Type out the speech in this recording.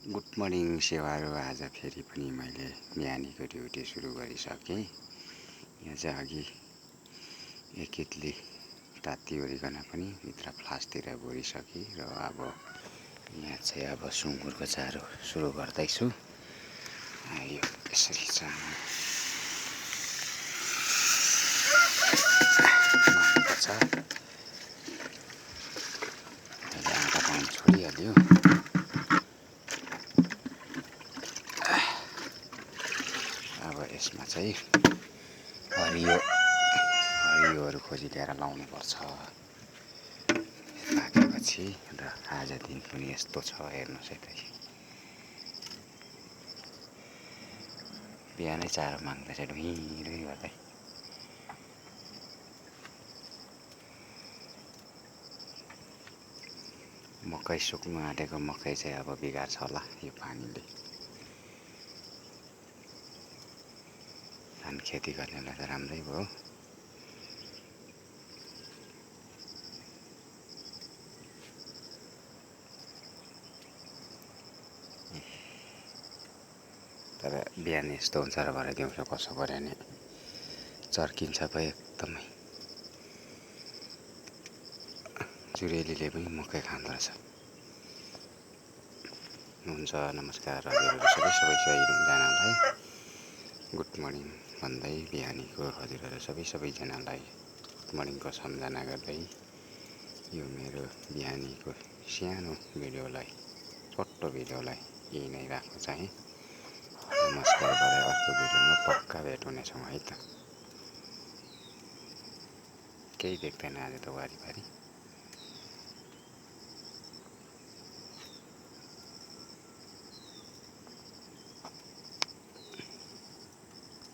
Good morning सेवारो। आज फेरि पनि मैले बिहानीको ड्युटी सुरु गरिसकेँ। यहाँ चाहिँ अघि एक इडली तातिओरिकन पनि भित्र फ्लासतिर भरिसकेँ र अब यहाँ चाहिँ अब सुँगुरको चारो सुरु गर्दैछु। यो यसरी छ आधा पानी छोडिहाल्यो। अब यसमा चाहिँ हरियोहरू खोजी ल्याएर लाउनु पर्छ पाकेपछि। र आज दिन पनि यस्तो छ, हेर्नुहोस् है त। बिहानै चारो माग्दैछ ढुई ढुई गर्दै। मकै सुक्नु आँटेको मकै चाहिँ अब बिगार्छ होला यो पानीले। धान खेती गर्नेलाई त राम्रै भयो। तर बिहान यस्तो हुन्छ र भरे दिउँसो कसो गऱ्यो भने चर्किन्छ पो एकदमै। जुरेलीले पनि मकै खाँदो रहेछ। हुन्छ, नमस्कार हजुरहरू सबैजनालाई गुड मर्निङ भन्दै बिहानीको हजुरहरू सबैजनालाई गुड मर्निङको सम्झना गर्दै यो मेरो बिहानीको सानो भिडियोलाई, छोटो भिडियोलाई यही नै राख्न चाहेँ। नमस्कार भरे अर्को भिडियोमा पक्का भेट हुनेछौँ है त। केही देख्दैन आज त वारिपारि।